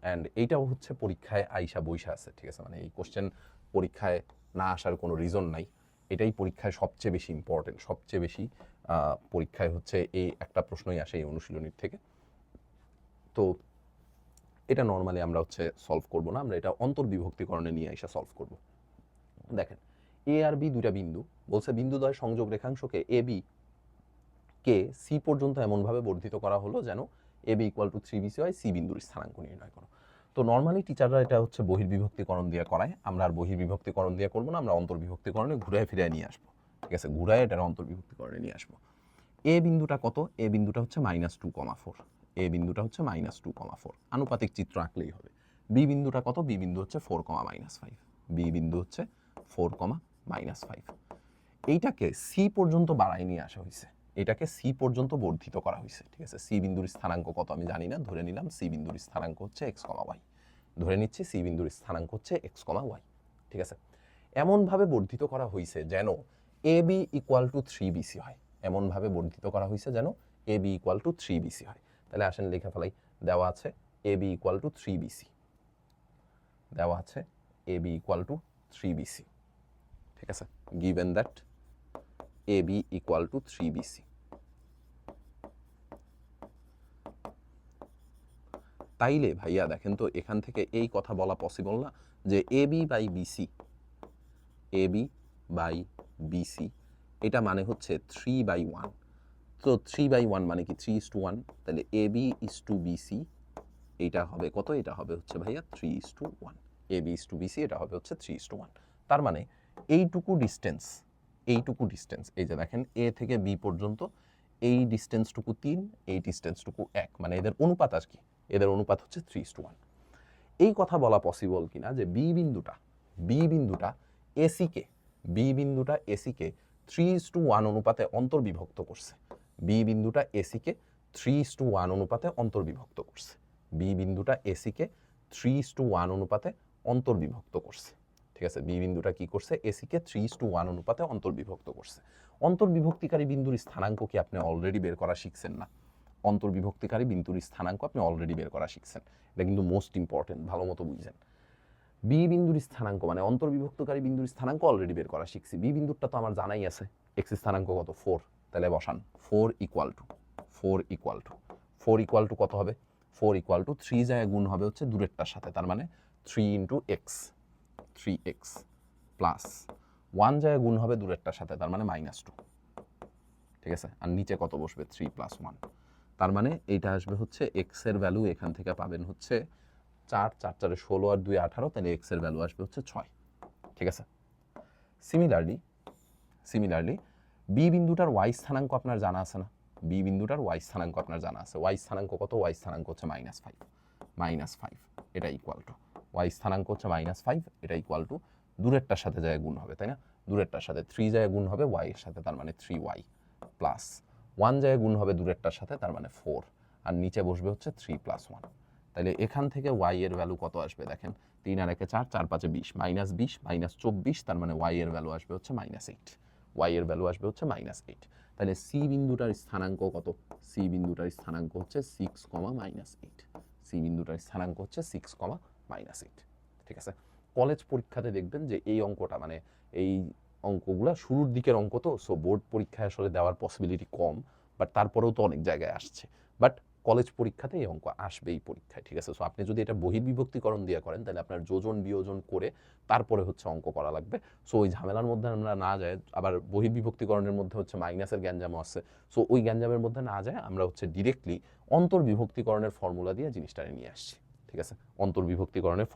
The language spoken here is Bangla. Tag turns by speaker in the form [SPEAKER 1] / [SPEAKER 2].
[SPEAKER 1] অ্যান্ড এইটাও হচ্ছে পরীক্ষায় আইসা বইসা আছে, ঠিক আছে, মানে এই কোশ্চেন পরীক্ষায় না আসার কোনো রিজন নাই, এটাই পরীক্ষায় সবচেয়ে বেশি ইম্পর্টেন্ট, সবচেয়ে বেশি পরীক্ষায় হচ্ছে এই একটা প্রশ্নই আসে এই অনুশীলনীর থেকে। তো এটা নর্মালি আমরা হচ্ছে সলভ করব না, আমরা এটা অন্তর্বিভক্তিকরণে নিয়ে এসে সলভ করব। দেখেন এ আর বি দুইটা বিন্দু, বলছে বিন্দুদ্বয় সংযোগ রেখাংশকে এ বি কে সি পর্যন্ত এমনভাবে বর্ধিত করা হলো যেন এ বি ইকুয়াল টু 3BC হয়, সি বিন্দুর স্থানাঙ্ক নির্ণয় করো। তো নর্মালি টিচাররা এটা হচ্ছে বহির্বিভক্তিকরণ দিয়ে করায়, আমরা আর বহির্বিভক্তিকরণ দিয়ে করবো না, আমরা অন্তর্বিভক্তিকরণে ঘুরায় ফিরে নিয়ে আসবো, ঠিক আছে, ঘুরায় এটার অন্তর্বিভক্তিকরণে নিয়ে আসবো। এ বিন্দুটা কত? এ বিন্দুটা হচ্ছে -2,4, এ বিন্দুটা হচ্ছে -2,4, আনুপাতিক চিত্র আঁকলেই হবে। বি বিন্দুটা কত? বি বিন্দু হচ্ছে 4,-5, বি বিন্দু হচ্ছে 4,-5। এইটাকে সি পর্যন্ত বাড়াই নিয়ে আসা হয়েছে, এটাকে সি পর্যন্ত বর্ধিত করা হয়েছে, ঠিক আছে। সি বিন্দুর স্থানাঙ্ক কত আমি জানি না, ধরে নিলাম সি বিন্দুর স্থানাঙ্ক হচ্ছে x,y, ধরে নিচ্ছি সি বিন্দুর স্থানাঙ্ক হচ্ছে x,y, ঠিক আছে। এমনভাবে বর্ধিত করা হয়েছে যেন এ বি ইকুয়াল টু 3BC হয়, এমনভাবে বর্ধিত করা হয়েছে যেন এ বি ইকুয়াল টু 3BC হয়। তাহলে আসেন লেখা ফেলাই, দেওয়া আছে এ বি ইকুয়াল টু 3BC, দেওয়া আছে এ বি ইকুয়াল টু 3BC, ঠিক আছে, given that A B equal to 3BC। তাইলে ভাইয়া দেখেন তো এখান থেকে এই কথা বলা পসিবল না যে A B by BC, A B by BC এটা মানে হচ্ছে 3/1। তো 3/1 মানে কি 3:1, তাহলে A B is to BC এইটা হবে কত? এটা হবে হচ্ছে ভাইয়া 3:1, A B is to BC এটা হবে হচ্ছে 3:1। তার মানে এইটুকু ডিস্টেন্স, এইটুকু ডিস্টেন্স, এই যে দেখেন এ থেকে বি পর্যন্ত এই ডিস্টেন্সটুকু 3, এই ডিস্টেন্সটুকু 1, মানে এদের অনুপাত আর কি, এদের অনুপাত হচ্ছে 3:1। এই কথা বলা পসিবল কিনা যে বি বিন্দুটা, বি বিন্দুটা এসিকে, বি বিন্দুটা এসিকে 3:1 অনুপাতে অন্তর্বিভক্ত করছে, বি বিন্দুটা এসিকে 3:1 অনুপাতে অন্তর্বিভক্ত করছে, বি বিন্দুটা এসিকে 3:1 অনুপাতে অন্তর্বিভক্ত করছে, ঠিক আছে। বি বিন্দুটা কি করছে? এসিকে 3:1 অনুপাতে অন্তর্বিভক্ত করছে। অন্তর্বিভক্তিকারী বিন্দুর স্থানাঙ্ক কি আপনি অলরেডি বের করা শিখছেন না? অন্তর্বিভক্তিকারী বিন্দুর স্থানাঙ্ক আপনি অলরেডি বের করা শিখছেন, এটা কিন্তু মোস্ট ইম্পর্টেন্ট, ভালো মতো বুঝছেন। বি বিন্দুর স্থানাঙ্ক মানে অন্তর্বিভক্তকারী বিন্দুর স্থানাঙ্ক অলরেডি বের করা শিখছি। বি বিন্দুরটা তো আমার জানাই আছে, এক্স স্থানাঙ্ক কত? 4, তাহলে বসান 4 ইকুয়াল টু 4 ইকুয়াল টু কত হবে? 4 ইকুয়াল টু 3 জায়গায় গুণ হবে হচ্ছে দূরেরটার সাথে, তার মানে 3 ইন্টু এক্স, 3x প্লাস 1 জায়গায় গুণ হবে দূরেরটার সাথে, তার মানে -2, ঠিক আছে। আর নিচে কত বসবে? 3 + 1, তার মানে এইটা আসবে হচ্ছে এক্স এর ভ্যালু এখান থেকে পাবেন হচ্ছে 4, 4 4 16 আর 2 18, তাহলে এক্স এর ভ্যালু আসবে হচ্ছে 6, ঠিক আছে। সিমিলারলি বি বিন্দুটার ওয়াই স্থানাঙ্ক আপনার জানা আছে না? বি বিন্দুটার ওয়াই স্থানাঙ্ক আপনার জানা আছে, ওয়াই স্থানাঙ্ক কত? ওয়াই স্থানাঙ্ক হচ্ছে -5, এটা ইকুয়াল টু, ওয়াই স্থানাঙ্ক হচ্ছে -5, এটা ইকুয়াল টু দূরেরটার সাথে জায়গায় গুণ হবে, তাই না? দূরেরটার সাথে 3 জায়গায় গুণ হবে ওয়াই এর সাথে, তার মানে 3y প্লাস 1 জায়গায় গুণ হবে দূরেরটার সাথে, তার মানে 4, আর নিচে বসবে হচ্ছে 3 + 1। তাহলে এখান থেকে y এর ভ্যালু কত আসবে? দেখেন 3 আর 1 4, 4 5 20, -20 -24, তার মানে y এর ভ্যালু আসবে হচ্ছে -8, y এর ভ্যালু আসবে হচ্ছে -8। তাহলে সি বিন্দুটার স্থানাঙ্ক কত? সি বিন্দুটার স্থানাঙ্ক হচ্ছে 6, -8, সি বিন্দুটার স্থানাঙ্ক হচ্ছে 6, -8, ঠিক আছে। কলেজ পরীক্ষাতে দেখবেন যে এই অঙ্কটা মানে এই অঙ্কগুলা শুরুর দিকের অঙ্ক, তো সো বোর্ড পরীক্ষায় আসলে দেওয়ার পসিবিলিটি কম, বাট তারপরেও তো অনেক জায়গায় আসছে, বাট কলেজ পরীক্ষাতে এই অঙ্ক আসবে এই পরীক্ষায়, ঠিক আছে। সো আপনি যদি এটা বহির্বিভক্তিকরণ দিয়ে করেন তাহলে আপনার যোজন বিয়োজন করে তারপরে হচ্ছে অঙ্ক করা লাগবে। সো ওই ঝামেলার মধ্যে আমরা না যায়, আবার বহির্বিভক্তিকরণের মধ্যে হচ্ছে মাইনাসের গ্যাঞ্জামও আছে, সো ওই গ্যাঞ্জামের মধ্যে না যায় আমরা হচ্ছে ডিরেক্টলি অন্তর্বিভক্তিকরণের ফর্মুলা দিয়ে জিনিসটা নিয়ে আসছি, ঠিক আছে। অন্তর্বিভক্তিকরণের